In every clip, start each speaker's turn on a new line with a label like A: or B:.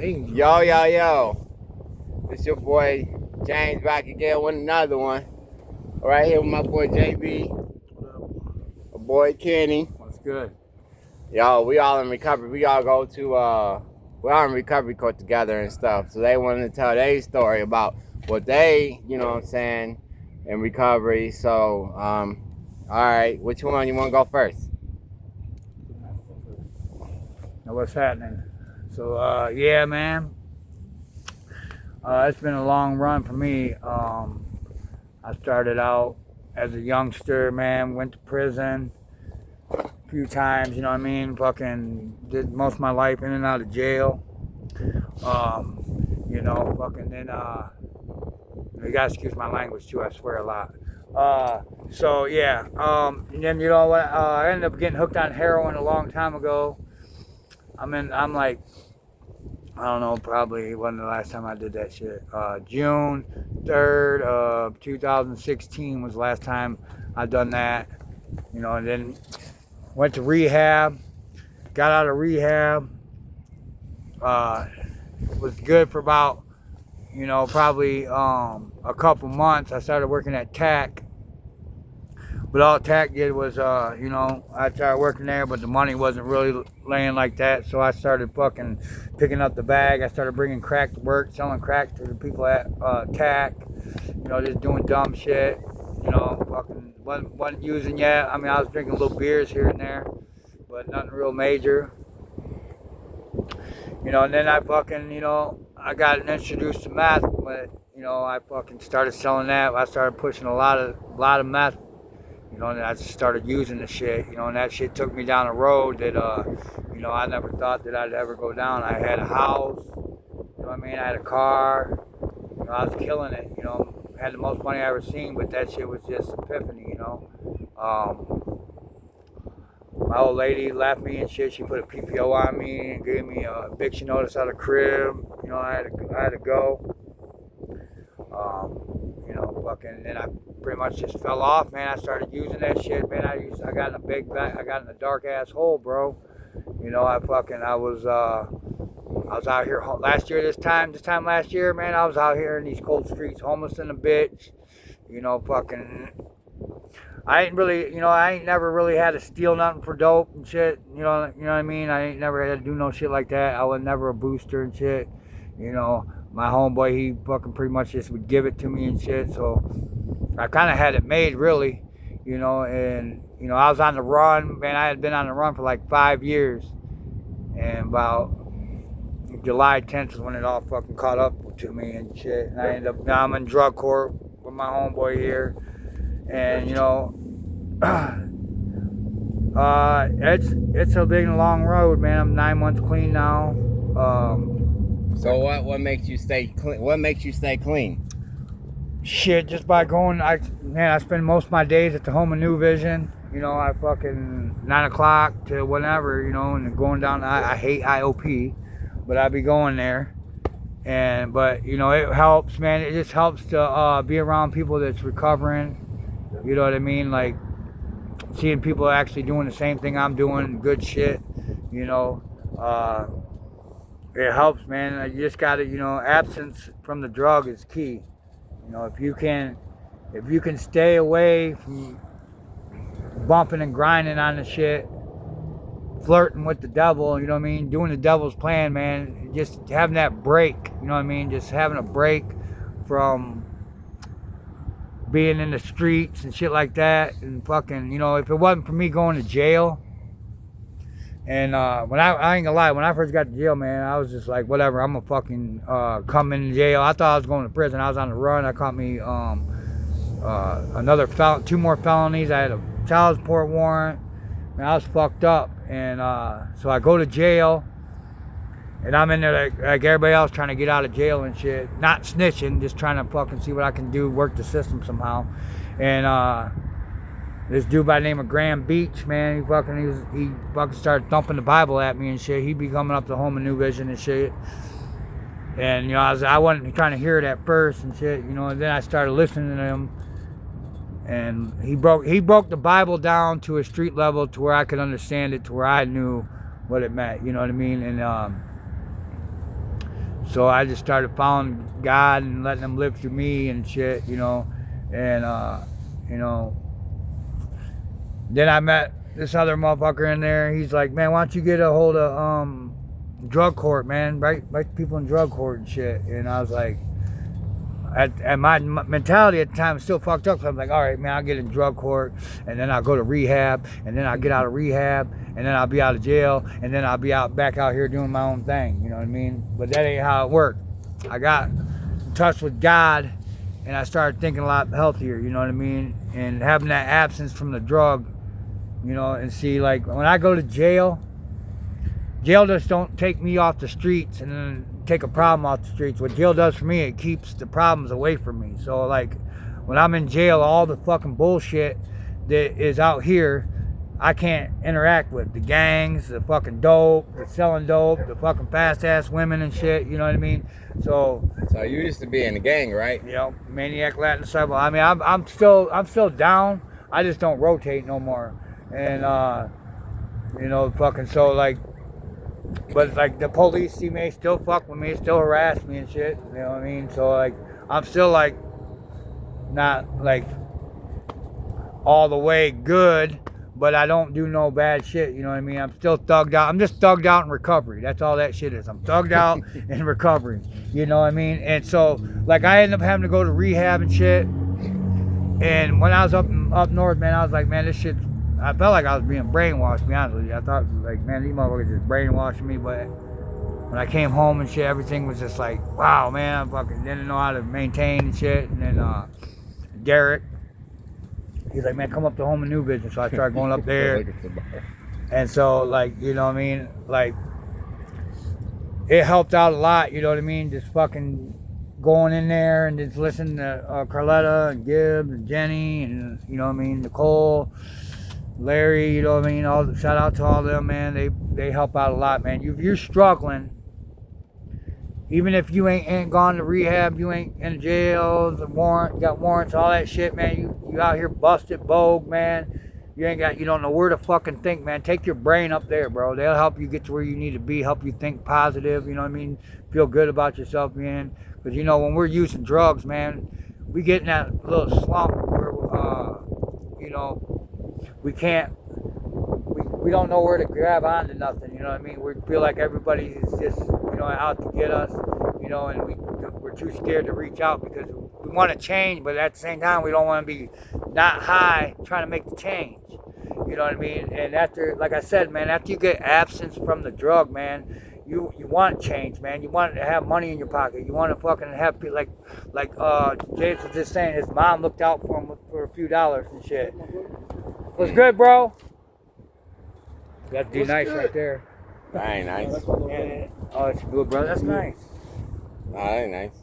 A: Yo, yo, yo. It's your boy James back again with another one. Right here with my boy JB. My boy Kenny.
B: What's good?
A: Yo, we all in recovery. We all go to we're all in recovery court together and stuff. So they wanted to tell their story about what they, you know what I'm saying, in recovery. So alright, which one you wanna go first?
B: Now what's happening? So yeah, man. It's been a long run for me. I started out as a youngster, man, went to prison a few times, you know what I mean? Fucking did most of my life in and out of jail. Fucking then you gotta excuse my language too, I swear a lot. And then you know what, I ended up getting hooked on heroin a long time ago. I'm like, I don't know, probably wasn't the last time I did that shit. June 3rd of 2016 was the last time I done that. You know, and then went to rehab, got out of rehab. Was good for about, probably a couple months. I started working at TAC. But all TAC did was, I started working there, but the money wasn't really laying like that. So I started fucking picking up the bag. I started bringing crack to work, selling crack to the people at TAC. Just doing dumb shit. Fucking wasn't using yet. I mean, I was drinking little beers here and there, but nothing real major. And then I fucking, I got introduced to meth, but I fucking started selling that. I started pushing a lot of meth. And I just started using the shit, and that shit took me down a road that, I never thought that I'd ever go down. I had a house, I had a car, I was killing it, had the most money I ever seen, but that shit was just epiphany, My old lady left me and shit. She put a PPO on me and gave me a eviction notice out of the crib. I had to go. Then I pretty much just fell off, man. I started using that shit, man. I got in a big back. I got in a dark ass hole, bro. I was out here last year. This time last year, man. I was out here in these cold streets, homeless in a bitch. I ain't never really had to steal nothing for dope and shit. You know what I mean? I ain't never had to do no shit like that. I was never a booster and shit. My homeboy, he fucking pretty much just would give it to me and shit. So I kind of had it made, really. I was on the run, man. I had been on the run for like 5 years, and about July 10th is when it all fucking caught up to me and shit. And now I'm in drug court with my homeboy here. And it's a big long road, man. I'm 9 months clean now.
A: So what makes you stay clean? What makes you stay clean?
B: Shit, just by going. I spend most of my days at the home of New Vision. I fucking 9 o'clock to whatever, and going down. I hate IOP, but I be going there. But it helps, man. It just helps to be around people that's recovering. You know what I mean? Like seeing people actually doing the same thing I'm doing, good shit. It helps, man. You just gotta, absence from the drug is key. If you can stay away from bumping and grinding on the shit, flirting with the devil, you know what I mean? Doing the devil's plan, man. Just having that break, you know what I mean? Just having a break from being in the streets and shit like that, and fucking, if it wasn't for me going to jail, and when I ain't gonna lie, when I first got to jail, man, I was just like, whatever, I'm gonna fucking come in jail. I thought I was going to prison. I was on the run. I caught me two more felonies. I had a child support warrant, and I was fucked up. And so I go to jail, and I'm in there like everybody else, trying to get out of jail and shit. Not snitching, just trying to fucking see what I can do, work the system somehow. And this dude by the name of Graham Beach, man, he fucking started thumping the Bible at me and shit. He be coming up to home in New Vision and shit. And I wasn't trying to hear it at first and shit, and then I started listening to him. And he broke the Bible down to a street level to where I could understand it, to where I knew what it meant, you know what I mean? And So I just started following God and letting him live through me and shit, you know. And, you know, then I met this other motherfucker in there. He's like, man, why don't you get a hold of drug court, man? Write people in drug court and shit. And I was like, at my mentality at the time was still fucked up. So I'm like, all right, man, I'll get in drug court, and then I'll go to rehab, and then I'll get out of rehab, and then I'll be out of jail, and then I'll be back out here doing my own thing. You know what I mean? But that ain't how it worked. I got in touch with God, and I started thinking a lot healthier. You know what I mean? And having that absence from the drug, you know, and see, like, when I go to jail just don't take me off the streets and then take a problem off the streets. What jail does for me, it keeps the problems away from me. So, like, when I'm in jail, all the fucking bullshit that is out here, I can't interact with. The gangs, the fucking dope, the selling dope, the fucking fast-ass women and shit, you know what I mean? So
A: you used to be in the gang, right?
B: You know, Maniac Latin Disciple. I mean, I'm still down. I just don't rotate no more. And, you know, fucking, so, like, but, like, the police see me, still fuck with me, still harass me and shit, you know what I mean? So, like, I'm still, like, not, like, all the way good, but I don't do no bad shit, you know what I mean? I'm still thugged out. I'm just thugged out in recovery. That's all that shit is. I'm thugged out in recovery, you know what I mean? And so, like, I ended up having to go to rehab and shit. And when I was up north, man, I was like, man, this shit's, I felt like I was being brainwashed, to be honest with you. I thought, like, man, these motherfuckers just brainwashing me. But when I came home and shit, everything was just like, wow, man, I fucking didn't know how to maintain and shit. And then Derek, he's like, man, come up to home and new business. So I started going up there. And so, like, you know what I mean? Like, it helped out a lot, you know what I mean? Just fucking going in there and just listening to Carletta and Gibbs and Jenny and, you know what I mean, Nicole, Larry, you know what I mean? Shout out to all of them, man. They help out a lot, man. If you're struggling, even if you ain't gone to rehab, you ain't in jail, you got warrants, all that shit, man. You out here busted, bogue, man. You don't know where to fucking think, man. Take your brain up there, bro. They'll help you get to where you need to be, help you think positive, you know what I mean? Feel good about yourself, man. Because, you know, when we're using drugs, man, we get in that little slump where, you know, we don't know where to grab onto nothing, you know what I mean? We feel like everybody is just, you know, out to get us, you know, and we're too scared to reach out because we want to change, but at the same time, we don't want to be not high trying to make the change, you know what I mean? And after, like I said, man, after you get absence from the drug, man, you want change, man. You want to have money in your pocket. You want to fucking have people like James was just saying, his mom looked out for him for a few dollars and shit. What's good, bro? That's D-Nice right there.
A: That ain't nice.
B: Yeah. Oh, it's your little brother. That's nice.
A: Nah, that ain't nice.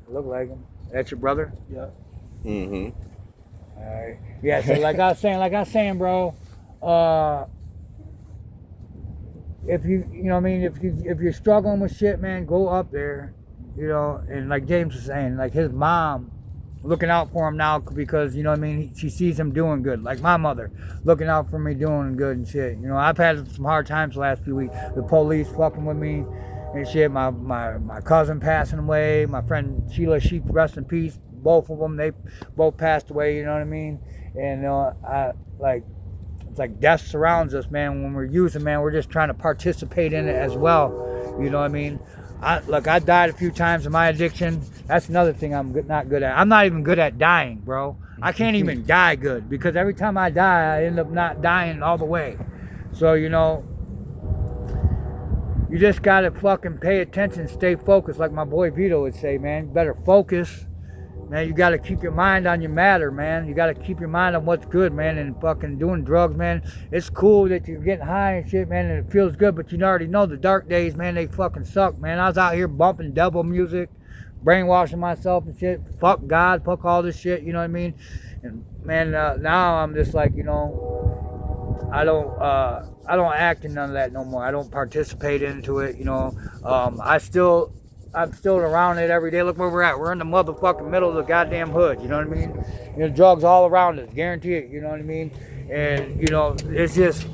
B: Look like him. That's your brother?
C: Yeah.
A: Mm-hmm.
B: Alright. Yeah, so like I was saying, bro, if you know what I mean, if you're struggling with shit, man, go up there, you know, and like James was saying, like his mom looking out for him now because, you know what I mean, she sees him doing good. Like my mother looking out for me doing good and shit. You know, I've had some hard times the last few weeks. The police fucking with me and shit. My cousin passing away. My friend Sheila, she rest in peace. Both of them, they both passed away, you know what I mean? And it's like death surrounds us, man. When we're using, man, we're just trying to participate in it as well. You know what I mean? I died a few times in my addiction. That's another thing I'm not good at. I'm not even good at dying, bro. I can't even die good because every time I die, I end up not dying all the way. So, you know, you just gotta fucking pay attention, stay focused, like my boy Vito would say, man. You better focus. Man, you gotta keep your mind on your matter, man. You gotta keep your mind on what's good, man. And fucking doing drugs, man. It's cool that you're getting high and shit, man, and it feels good, but you already know the dark days, man, they fucking suck, man. I was out here bumping devil music, brainwashing myself and shit. Fuck God, fuck all this shit, you know what I mean? And man, now I'm just like, you know, I don't act in none of that no more. I don't participate into it, you know. I'm still around it every day. Look where we're at. We're in the motherfucking middle of the goddamn hood. You know what I mean? You know, drugs all around us. Guarantee it. You know what I mean? And, you know, it's just,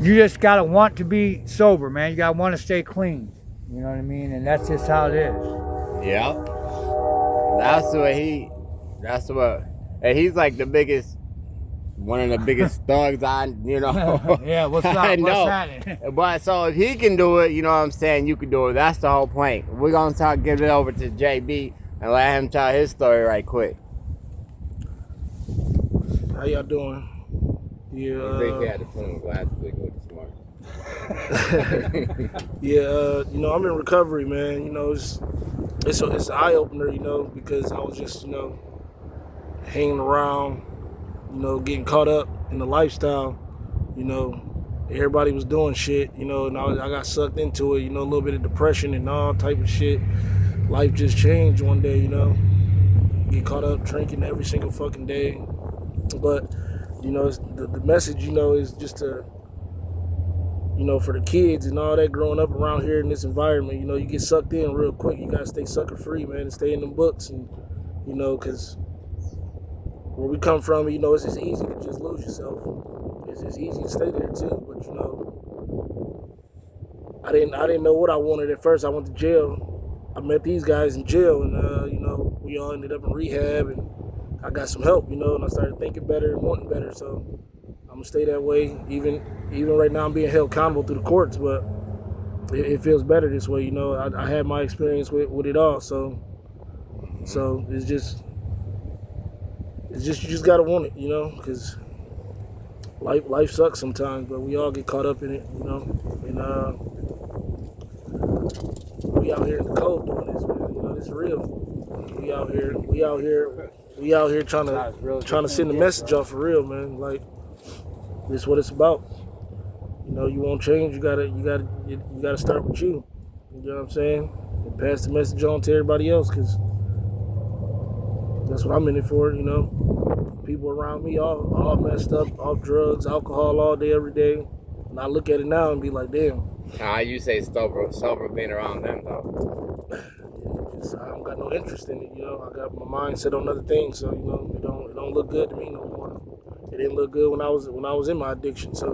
B: you just got to want to be sober, man. You got to want to stay clean. You know what I mean? And that's just how it is.
A: Yep. That's what, and he's like the biggest, one of the biggest thugs
B: Yeah, what's up?
A: I
B: What's
A: know.
B: happening?
A: But so if he can do it, you know what I'm saying, you can do it. That's the whole point. We're going to give it over to JB and let him tell his story right quick.
C: How y'all doing?
A: I think he had to put on glasses to look smart.
C: Yeah, you know, I'm in recovery, man. You know, it's an eye opener, you know, because I was just, you know, hanging around, you know, getting caught up in the lifestyle. You know, everybody was doing shit, you know, and I got sucked into it. You know, a little bit of depression and all type of shit. Life just changed one day, you know. Get caught up drinking every single fucking day, but you know, the message, you know, is just to, you know, for the kids and all that growing up around here in this environment, you know, you get sucked in real quick. You gotta stay sucker free, man, and stay in them books, and you know, cause where we come from, you know, it's just easy to just lose yourself. It's just easy to stay there too, but you know, I didn't know what I wanted at first. I went to jail. I met these guys in jail, and you know, we all ended up in rehab, and I got some help, you know, and I started thinking better and wanting better. So I'm gonna stay that way. Even right now, I'm being held accountable through the courts, but it feels better this way, you know. I had my experience with it all, so it's just you just gotta want it, you know, because life sucks sometimes, but we all get caught up in it, you know, and we out here in the cold doing this, man. You know, it's real. We out here trying to send a message off for real, man. Like, this is what it's about. You know, you won't change. You gotta start with you. You know what I'm saying? And pass the message on to everybody else, because that's what I'm in it for. You know, people around me all messed up, off drugs, alcohol all day, every day. And I look at it now and be like, damn.
A: How you say sober being around them though?
C: I don't got no interest in it, you know. I got my mind set on other things, so you know, it don't look good to me no more. It didn't look good when I was in my addiction. So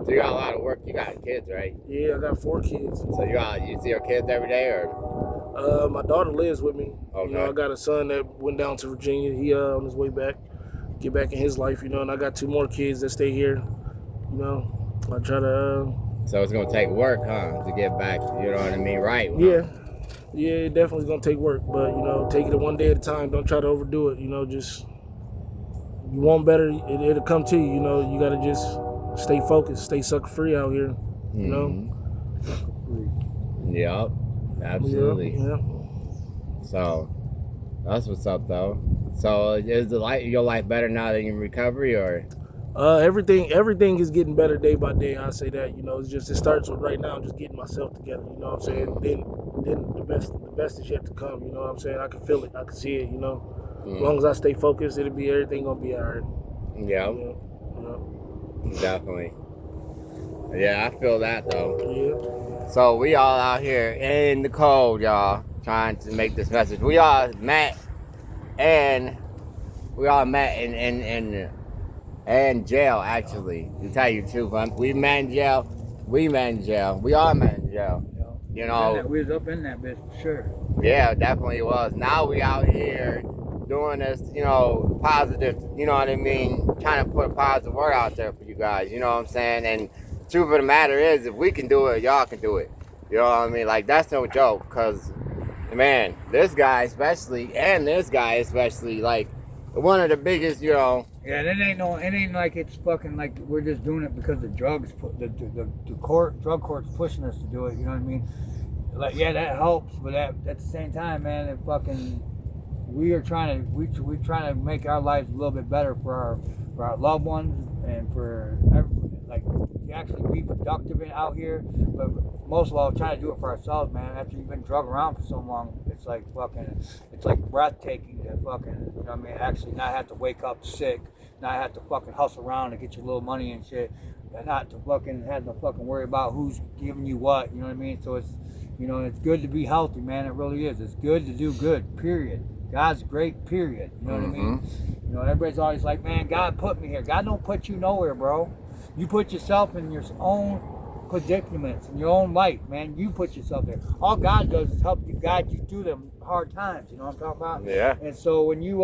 A: you got a lot of work. You got kids, right?
C: Yeah, I got 4 kids.
A: So you see your kids every day, or?
C: My daughter lives with me.
A: Okay.
C: You know, I got a son that went down to Virginia. He on his way back, get back in his life, you know. And I got 2 more kids that stay here. You know, I try to.
A: So it's gonna take work, huh, to get back? You know what I mean, right?
C: Yeah, it definitely gonna take work, but you know, take it one day at a time. Don't try to overdo it. You know, just you want better, it'll come to you. You know, you gotta just stay focused, stay sucker free out here. You know.
A: Yep, absolutely.
C: Yeah.
A: So that's what's up, though. So is your life better now that you're in recovery, or?
C: Everything is getting better day by day. I say that, you know, it starts with right now, just getting myself together. You know what I'm saying? Then the best is yet to come. You know what I'm saying? I can feel it. I can see it. You know, as long as I stay focused, everything gonna be alright.
A: Yeah. Definitely. Yeah, I feel that though.
C: Yeah.
A: So we all out here in the cold, y'all, trying to make this message. We all met in jail, actually, to tell you the truth. We met in jail. We all met in jail. You know.
B: We was up in that bitch for sure.
A: Yeah, definitely was. Now we out here doing this, you know, positive, you know what I mean? Trying to put a positive word out there for you guys, you know what I'm saying? And the truth of the matter is, if we can do it, y'all can do it. You know what I mean? Like, that's no joke, because, man, this guy especially, and this guy especially, like, one of the biggest, you know.
B: Yeah, it ain't like it's fucking like we're just doing it because the drugs, drug court's pushing us to do it. You know what I mean? Like, yeah, that helps, but at the same time, man, it fucking we're trying to make our lives a little bit better for our loved ones and for everyone. Like, to actually be productive out here, but most of all, trying to do it for ourselves, man. After you've been drug around for so long, it's like breathtaking to fucking, you know what I mean, actually not have to wake up sick, not have to fucking hustle around to get your little money and shit, and not to fucking have to fucking worry about who's giving you what, you know what I mean? So it's, you know, it's good to be healthy, man. It really is. It's good to do good, period. God's great, period. You know what I mean? You know, everybody's always like, man, God put me here. God don't put you nowhere, bro. You put yourself in your own predicaments in your own life, man. You put yourself there. All God does is help you, guide you through them hard times. You know what I'm talking about?
A: Yeah.
B: And so when you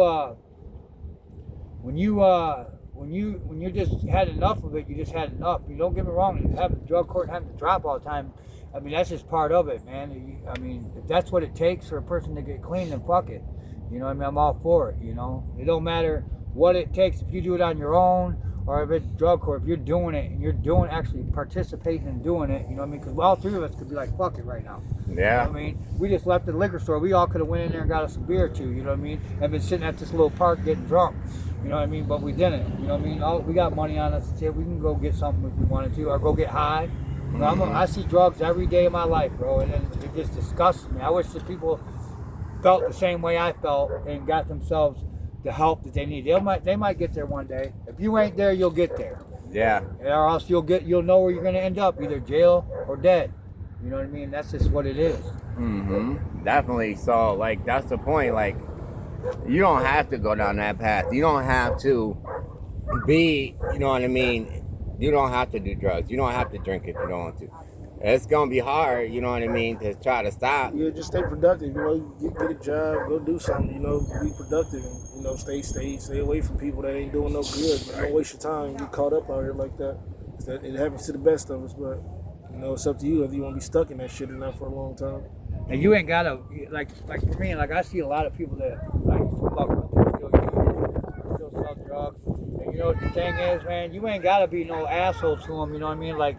B: just had enough of it, you just had enough. You don't get me wrong. You have the drug court having to drop all the time. I mean, that's just part of it, man. I mean, if that's what it takes for a person to get clean, then fuck it. You know what I mean? I'm all for it, you know? It don't matter what it takes if you do it on your own or if it's drug court. If you're doing it and you're actually participating in doing it, you know what I mean? Because all three of us could be like, fuck it right now.
A: Yeah.
B: You know what I mean? We just left the liquor store. We all could have went in there and got us a beer too, you know what I mean? And been sitting at this little park getting drunk. You know what I mean? But we didn't. You know what I mean? We got money on us and shit. We can go get something if we wanted to or go get high. You know, I see drugs every day of my life, bro, and it just disgusts me. I wish that people felt the same way I felt and got themselves the help that they need. They might get there one day. If you ain't there, you'll get there.
A: Yeah.
B: Or else you'll know where you're gonna end up, either jail or dead. You know what I mean? That's just what it is.
A: Definitely. So, like, that's the point. Like, you don't have to go down that path. You don't have to be, you know what I mean? You don't have to do drugs. You don't have to drink if you don't want to. It's gonna be hard, you know what I mean, to try to stop.
C: Yeah, just stay productive. You know, get a job, go do something. You know, be productive, and you know, stay away from people that ain't doing no good. Don't waste your time. Get caught up out here like that. It happens to the best of us, but you know, it's up to you if you want to be stuck in that shit or not for a long time.
B: And you ain't gotta like for me. Like I see a lot of people that like fuck with still use, still sell drugs. And you know what the thing is, man, you ain't gotta be no asshole to them. You know what I mean? Like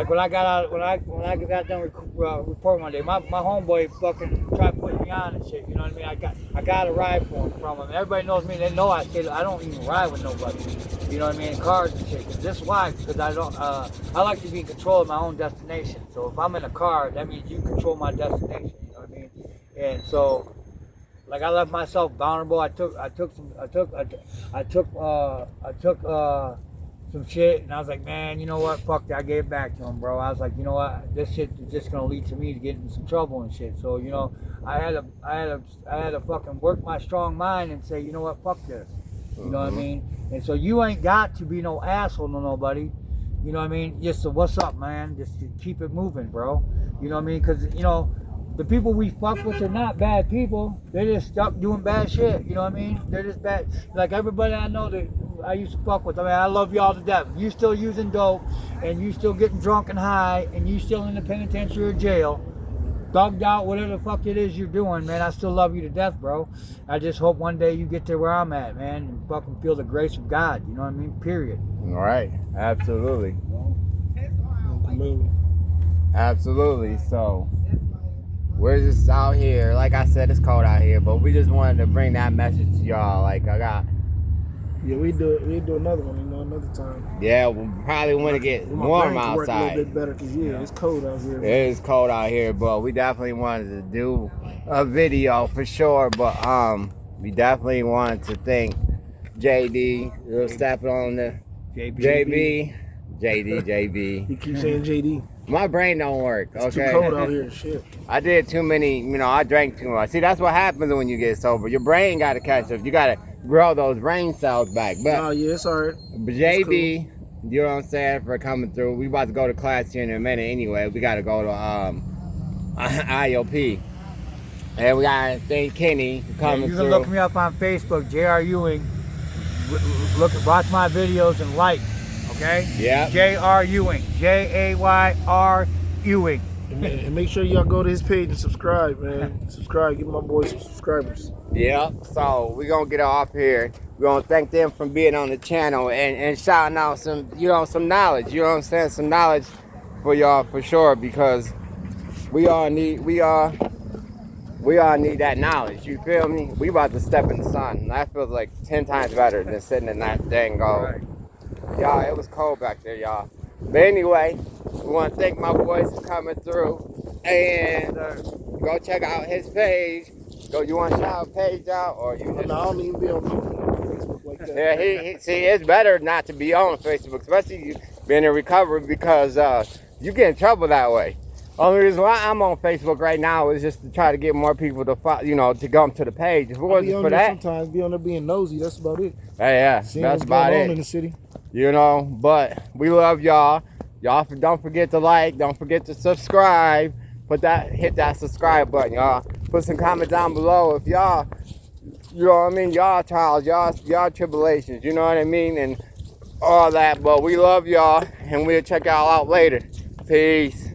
B: when I got out, when I got done reporting one day, my homeboy fucking tried to put me on and shit. You know what I mean? I got a ride from him. Everybody knows me. They know I don't even ride with nobody. You know what I mean? In cars and shit. This why? Because I don't. I like to be in control of my own destination. So if I'm in a car, that means you control my destination. You know what I mean? And so, like I left myself vulnerable. I took some shit, and I was like, man, you know what? Fuck that. I gave it back to him, bro. I was like, you know what? This shit is just gonna lead to me to get in some trouble and shit. So, you know, I had to fucking work my strong mind and say, you know what? Fuck this. You know what I mean? And so you ain't got to be no asshole to nobody. You know what I mean? Just so what's up, man? Just to keep it moving, bro. You know what I mean? Because, you know, the people we fuck with are not bad people. They're just stuck doing bad shit. You know what I mean? They're just bad. Like everybody I know that I used to fuck with. I mean, I love y'all to death. You still using dope, and you still getting drunk and high, and you still in the penitentiary or jail, thugged out, whatever the fuck it is you're doing, man. I still love you to death, bro. I just hope one day you get to where I'm at, man, and fucking feel the grace of God. You know what I mean? Period.
A: All right. Absolutely. Absolutely. So we're just out here. Like I said, it's cold out here, but we just wanted to bring that message to y'all. Like
C: Yeah, we do another one, you know, another time.
A: Yeah, we probably want to get warm outside.
C: A little bit better because it's cold out here.
A: It is cold out here, but we definitely wanted to do a video for sure. But we definitely wanted to thank JD, stepping on the JB.
C: He keeps saying JD.
A: My brain don't work.
C: It's
A: okay.
C: too cold out here. Shit.
A: I did too many. You know, I drank too much. See, that's what happens when you get sober. Your brain got to catch up. You got to grow those brain cells back. But
C: oh yeah, it's alright.
A: But JB, cool. You know what I'm saying, for coming through. We about to go to class here in a minute anyway. We got to go to IOP. And we got to thank Kenny for coming through.
B: You can look me up on Facebook, J.R. Ewing. Watch my videos and like, okay?
A: Yeah.
B: J.R. Ewing, Jayr Ewing.
C: And make sure y'all go to his page and subscribe, man. Subscribe, give my boys some subscribers.
A: Yeah, so we're going to get off here. We're going to thank them for being on the channel and shouting out some, you know, some knowledge. You know what I'm saying? Some knowledge for y'all for sure, because we all need that knowledge. You feel me? We about to step in the sun. And that feels like 10 times better than sitting in that dang goal.
B: Right.
A: Y'all, it was cold back there, y'all. But anyway, we want to thank my boys for coming through. And go check out his page. You want to shout page out, or you just...
C: No, I don't even be on Facebook like that.
A: Yeah, see, it's better not to be on Facebook, especially you being in recovery, because you get in trouble that way. Only reason why I'm on Facebook right now is just to try to get more people to follow, you know, to come to the page. If it wasn't for that,
C: sometimes be on there being nosy. That's about it.
A: hey, yeah,
C: Seeing
A: that's
C: what's
A: about
C: going on
A: it.
C: in the city.
A: you know. But we love y'all. Y'all don't forget to like, don't forget to subscribe. Hit that subscribe button, y'all. Put some comments down below if y'all, you know what I mean, y'all trials, y'all tribulations, you know what I mean, and all that. But we love y'all, and we'll check y'all out later. Peace.